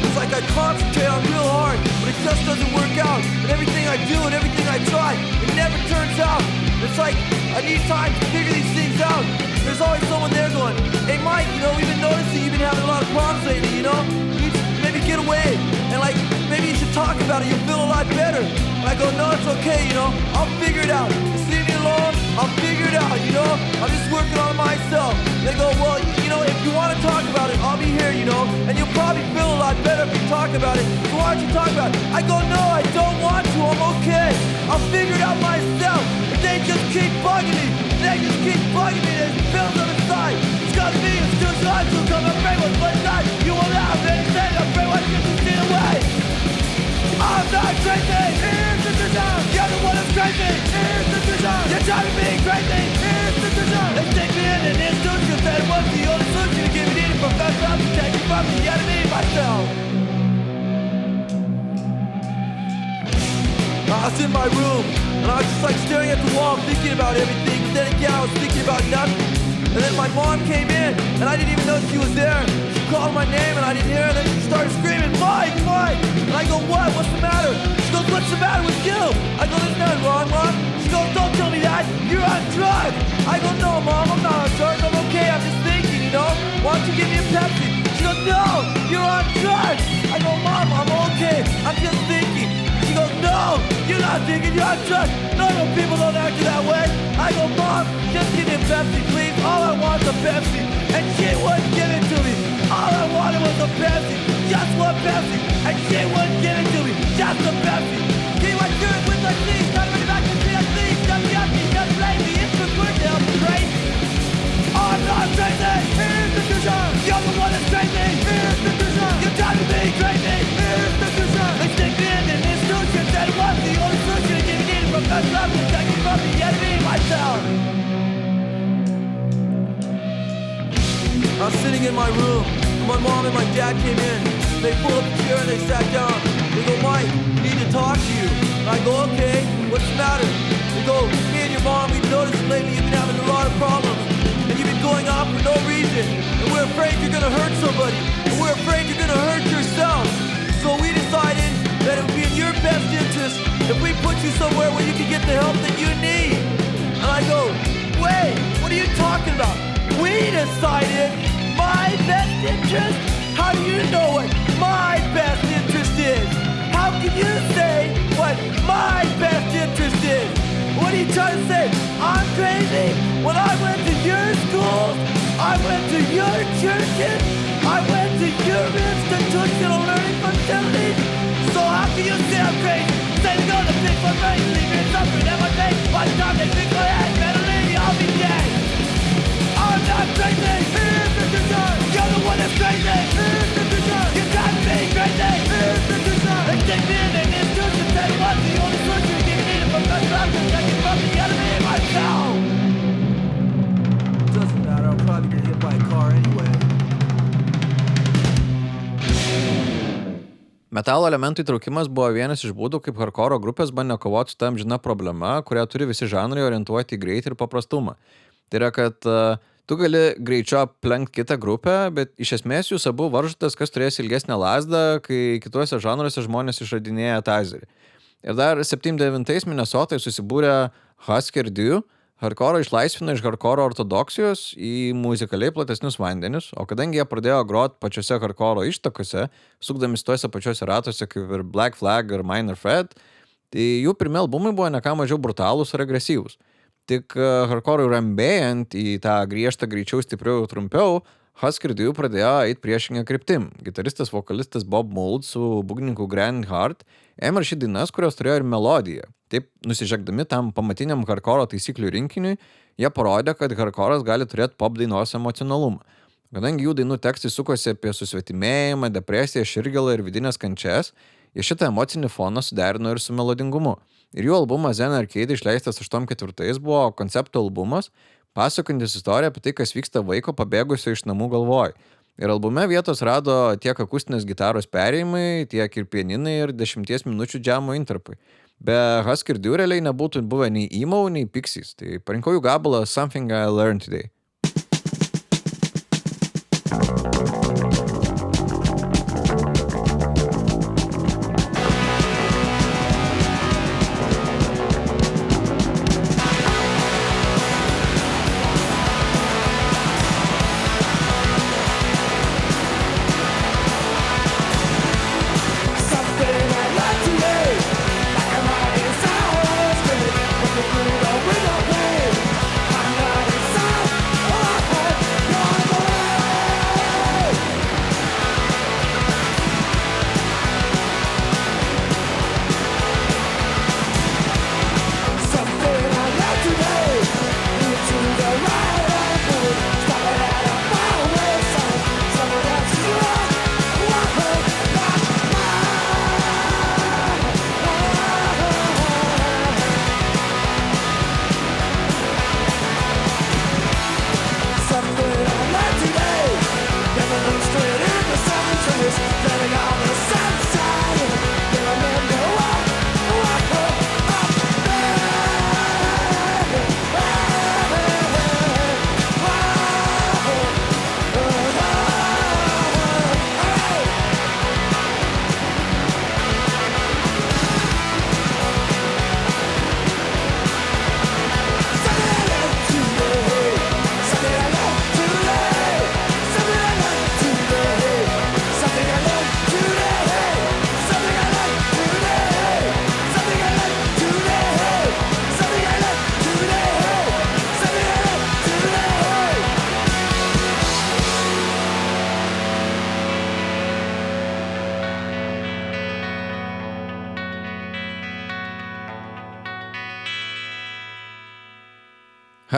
It's like I concentrate on real hard, but it just doesn't work out. And everything I do and everything I try, it never turns out. It's like I need time to figure these things out. There's always someone there going, hey Mike, we've been noticing you've been having a lot of problems lately, you need to maybe get away, and like, maybe you should talk about it, you'll feel a lot better. And I go, no, it's okay, I'll figure it out. Just leave me alone, I'll figure it out, I'm just working on myself. They go, well, if you want to talk about it, I'll be here, and you'll probably feel a lot better if you talk about it. So why don't you talk about it? I go, no, I don't want to, I'm okay. I'll figure it out myself. If they just keep bugging me, there's pills on the side. It's gotta be, it's too hard to come and pray what's one side. You won't have anything, I'm afraid what you can see away. I'm not crazy, here's the design. You're the one that's crazy, here's the design. You're trying to be crazy, here's the design. They stick me in an institution that was the only solution to give me the professor to take me from the enemy myself. I was in my room, and I was just like staring at the wall, thinking about everything. But then again, I was thinking about nothing. And then my mom came in, and I didn't even know she was there. She called my name, and I didn't hear her, and then she started screaming, Mike, Mike! And I go, what? What's the matter? She goes, what's the matter with you? I go, there's nothing wrong, Mom. She goes, don't tell me that. You're on drugs. I go, no, Mom, I'm not on drugs. I'm okay. I'm just thinking, Why don't you give me a Pepsi? She goes, no, you're on drugs. I go, Mom, I'm okay. I'm just thinking. She goes, no, you're not thinking, you're on drugs. Normal people don't act that way. I go, Mom, just give me a Pepsi, please. All I want is a Pepsi. And she wouldn't give it to me. All I wanted was a Pepsi. Just one Pepsi. And she wouldn't give it to me. Just a Pepsi. Give my shirt with my sleeves. Not ready back to see that sleeves. Just yucky, just lazy. It's the word they'll be crazy. I'm not crazy. Here's the vision. You're the one that's crazy. Here's the vision. You're trying to be crazy. Here's the vision. They stick me in an institution that was the only solution to give me the professor to take me from the enemy myself. I was sitting in my room. My mom and my dad came in. They pulled up a chair and they sat down. They go, Mike, we need to talk to you. And I go, okay, what's the matter? They go, me and your mom, we've noticed lately you've been having a lot of problems. And you've been going off for no reason. And we're afraid you're gonna hurt somebody. And we're afraid you're gonna hurt yourself. So we decided that it would be in your best interest if we put you somewhere where you can get the help that you need. And I go, wait, what are you talking about? We decided my best interest? How do you know what my best interest is? How can you say what my best interest is? What are you trying to say? I'm crazy? When I went to your schools, I went to your churches, I went to your institutional learning facilities. So how can you say I'm crazy? Say to go to fix my brain, leave me suffering at my face. By the time they fix my head, better leave me Metalo elementų įtraukimas buvo vienas iš būdų, kaip hardcore grupės bandė kovoti su ta amžina problema, kurią turi visi žanrai orientuoti į greitį ir paprastumą. Tai yra, kad tu gali greičiau aplenkti kitą grupę, bet iš esmės jūs abu varžotės, kas turės ilgesnę lazdą, kai kituose žanruose žmonės išradinėja tazerį. Ir dar 79 Minnesotai susibūrė Husker Du, hardcore išlaisvino iš hardcore ortodoksijos į muzikaliai platesnius vandenius, o kadangi jie pradėjo groti pačiose hardcore ištakose, sukdamis tuose pačiuose ratuose kaip ir Black Flag ir Minor Threat, tai jų pirmi albumai buvo ne ką mažiau brutalūs ir agresyvūs. Tik hardcore rambėjant į tą griežtą greičiau, stipriau ir trumpiau, Husker Du pradėjo eiti priešingą kryptim. Gitaristas, vokalistas Bob Mould su būgnininku Grant Hart ėmė rašyti dainas, kurios turėjo ir melodiją. Taip, nusižengdami tam pamatiniam hardcore taisyklių rinkiniui, jie parodė, kad hardcore'as gali turėti pop dainos emocionalumą. Kadangi jų dainų tekstai sukosi apie susvetimėjimą, depresiją, širdgėlą ir vidinės kančias, jie šitą emocinį foną suderino ir su melodingumu. Ir jų albumas Zen Arcade išleistas 84 buvo koncepto albumas, pasakantis istoriją apie tai, kas vyksta vaiko pabėgusio iš namų galvoj. Ir albume vietos rado tiek akustinės gitaros perėjimai, tiek ir pianinai ir 10 minučių džemo intarpai. Be Husker Du realiai nebūtų buvę nei emo, nei Pixies. Tai parinkau jų gabalą Something I Learned Today.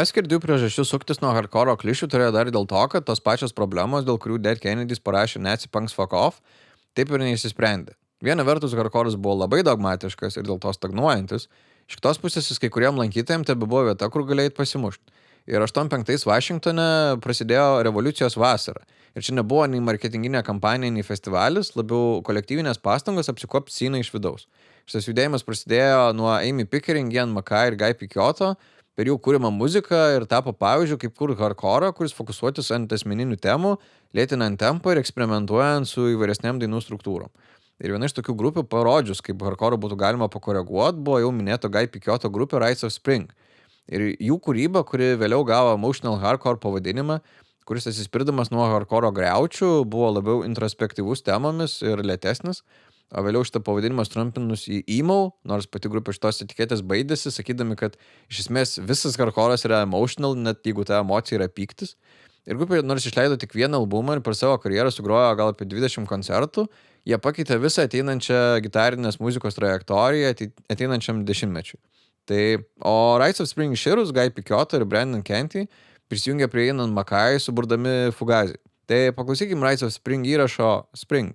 Husker Du priežasčių suktis nuo hardcore klišių turėjo dar dėl to, kad tos pačios problemos, dėl kurių Dead Kennedys parašė Nazi Punks Fuck Off, taip ir neišsisprendė. Viena vertus hardcore'as buvo labai dogmatiškas ir dėl to stagnuojantis, iš kitos pusės jis kai kuriem lankytojams tebebuvo vieta, kur galėjai pasimušti. Ir 85 Vašingtone prasidėjo revoliucijos vasara. Ir čia nebuvo nei marketinginė kampanija, nei festivalis, labiau kolektyvinės pastangos apsikopti sceną iš vidaus. Šitas judėjimas prasidėjo nuo Amy Pickering, Ian MacKaye ir Guy Picciotto, per jų kūrimą muziką ir tapo pavyzdžiu kaip kur hardcore, kuris fokusuotis ant asmeninių temų, lėtinant tempą ir eksperimentuojant su įvairesniam dainų struktūrom. Ir viena iš tokių grupių parodžius, kaip hardcore būtų galima pakoreguoti, buvo jau minėto Guy Picciotto grupė Rites of Spring. Ir jų kūryba, kuri vėliau gavo Emotional Hardcore pavadinimą, kuris atsispirdamas nuo hardcore griaučių, buvo labiau introspektyvus temomis ir lėtesnis, o vėliau šitą pavadinimą trumpinus į emo, nors pati grupė šitos etiketės baidėsi, sakydami, kad iš esmės visas hardcore'as yra emotional, net jeigu ta emocija yra pyktis. Ir grupė nors išleido tik vieną albumą ir per savo karjerą sugrojo gal apie 20 koncertų, jie pakeitė visą ateinančią gitarinės muzikos trajektoriją ateinančiam dešimtmečiui. Tai, o Rites of Spring iširus, Guy Picciotto ir Brendan Canty prisijungė prie Ian MacKaye suburdami Fugazi. Tai paklausykim Rites of Spring įrašo Spring.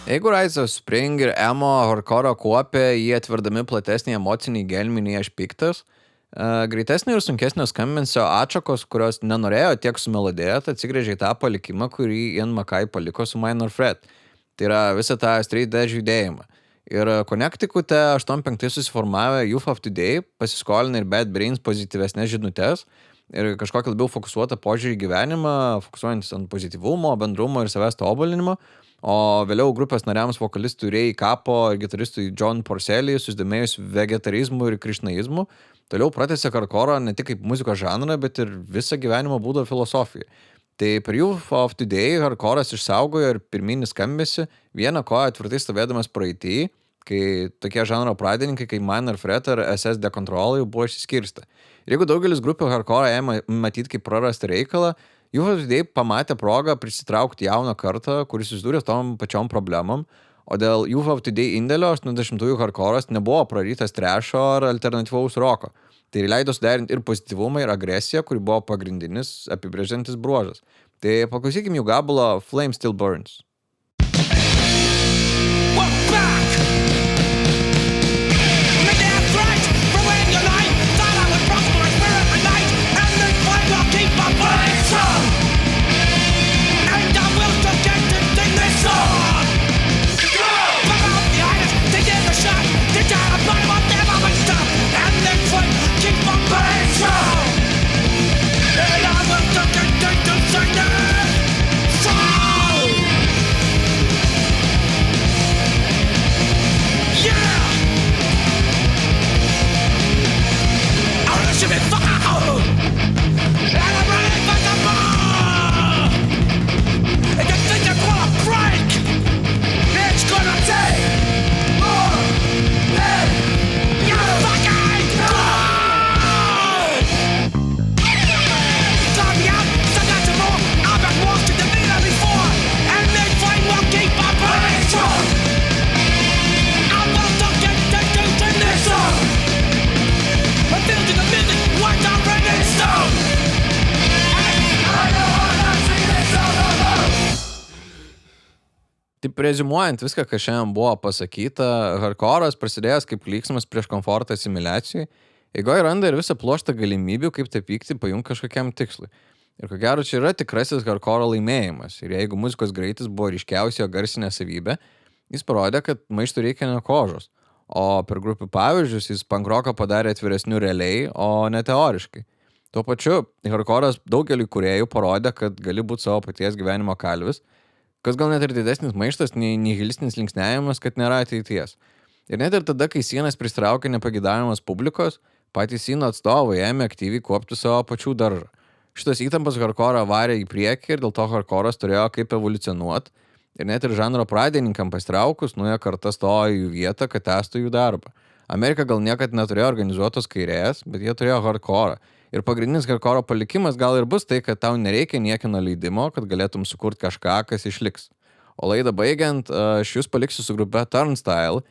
Jeigu Rise of Spring ir emo hardcore kuopė, jie atverdami platesnį emocinį gelminį aš piktas, greitesnio ir sunkesnio skambensio atšakos, kurios nenorėjo tiek sumelodėti, atsigrėžė į tą palikimą, kurį Ian MacKaye paliko su Minor Threat. Tai yra visą tą straight edge judėjimą. Ir Connecticute 85 susiformavę Youth of Today pasiskolinę ir Bad Brains pozityvesnės žinutės ir kažkokį labiau fokusuotą požiūrį į gyvenimą, fokusuojantis ant pozityvumo, bendrumo ir savęs tobulinimo. O vėliau grupės nariams vokalistui Ray Capo ir gitaristui John Porcelli susidomėjus vegetarizmu ir krišnaizmu, toliau pratęsė hardcore ne tik kaip muzikos žanrą, bet ir visą gyvenimo būdo filosofiją. Tai per Youth of Today hardcore'as išsaugojo ir pirminį skambesį, vieną koją tvirtai stovėdamas praeitį, kai tokie žanro pradininkai kaip Minor Threat ar SS The Control jau buvo išsiskirstę. Ir jeigu daugelis grupių hardcore ėmė matyti kaip prarastą reikalą, Youth of Today pamatė progą prisitraukti jauną kartą, kuris susidūrė tom pačiom problemom, o dėl Youth of Today indėlio 80-ųjų hardcore'as nebuvo prarytas trasho ar alternatyvaus roko. Tai leido suderinti ir pozityvumą, ir agresiją, kuri buvo pagrindinis apibrėžiantis bruožas. Tai paklausykim jų gabalą Flame Still Burns. We're back! The damn threat from when your night thought I would prosper my spirit at night, and this flame will keep on burning strong. And I will still get to sing this song. Pop out the itis, they give a shot, they die to blind what them up and stop, and this flame keep on burning strong. And I will still get to sing this song. Yeah! I wanna see me fall, and I'm running for the ball. And the thing that's gonna break, it's gonna take more than your fucking God. Stop me out, stop that some more. I've been walked to the meter before, and this flame will keep on burning strong. I will not get in this song. I feel to the music, what's already in stone. And I don't wanna sing this song alone. Taip reziumuojant viską, kas šiandien buvo pasakyta, hardcore'as prasidėjęs kaip klyksmas prieš komfortą asimiliacijai, eigoje randa ir visą pluoštą galimybių, kaip tai pykti pajungti kažkokiam tikslui. Ir ko gero čia yra tikrasis hardcore laimėjimas. Ir jeigu muzikos greitis buvo ryškiausia jo garsinė savybė, jis parodė, kad maištų reikia ne kožos. O per grupių pavyzdžius jis pankroko padarė atviresnių realiai, o ne teoriškai. Tuo pačiu, hardcore'as daugeliui kūrėjų parodė, kad gali būti savo paties gyvenimo kalvis, kas gal net ir didesnis maištas nei nihilistinis linksniavimas, kad nėra ateities. Ir net ir tada, kai sienas pristraukė nepageidavimas publikos, patys sino atstovai ėmė aktyviai kuopti savo pačių daržą. Šitas įtampas hardcore'ą varė į priekį ir dėl to hardcore'as turėjo kaip evoliucionuoti. Ir net ir žanro pradininkam pastraukus, nuoja karta stojo jų vietą, kad tęstų jų darbą. Amerika gal niekad neturėjo organizuotos kairės, bet jie turėjo hardcore'ą. Ir pagrindinis hardcore'o palikimas gal ir bus tai, kad tau nereikia niekino leidimo, kad galėtum sukurti kažką, kas išliks. O laidą baigiant, aš jūs paliksiu su grupe Turnstile,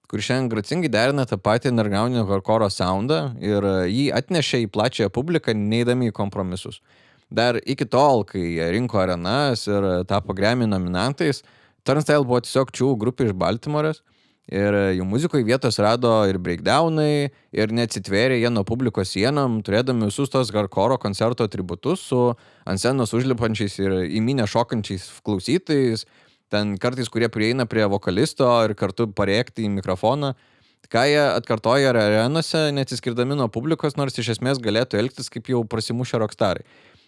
kur šiandien gracingai derina tą patį undergroundinio hardcore'o soundą ir jį atnešė į plačiąją publiką, neidami į kompromisus. Dar iki tol, kai jie rinko arenas ir tapo Grammy nominantais, Turnstile buvo tiesiog čių grupė iš Baltimorės ir jų muzikoje vietos rado ir breakdownai ir neatsitvėrė jie nuo publikos sienom, turėdami visus tos hardcore'o koncerto atributus su ant scenos užlipančiais ir į minę šokančiais klausytojais, ten kartais kurie prieina prie vokalisto ir kartu parėkti į mikrofoną. Ką jie atkartoja arenose, neatsiskirdami nuo publikos, nors iš esmės galėtų elgtis kaip jau prasimušę rockstarai.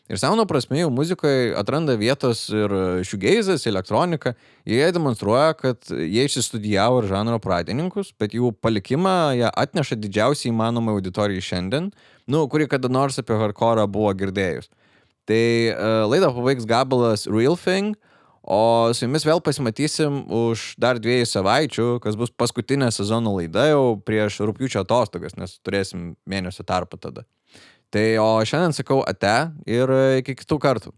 Ir sauno prasme jau muzikoje atranda vietos ir shoegazas, elektronika. Jie demonstruoja, kad jie išsistudijavo ir žanro pradininkus, bet jų palikimą jie atneša didžiausiai įmanomą auditorijai šiandien, kuri kada nors apie hardcore'ą buvo girdėjus. Tai laidą pabaigs gabalas Real Thing, o su jumis vėl pasimatysim už dar 2 savaičių, kas bus paskutinė sezono laida jau prieš rugpjūčio atostogas, nes turėsim mėnesio tarpą tada. Tai o šiandien sakau ate ir iki kitų kartų.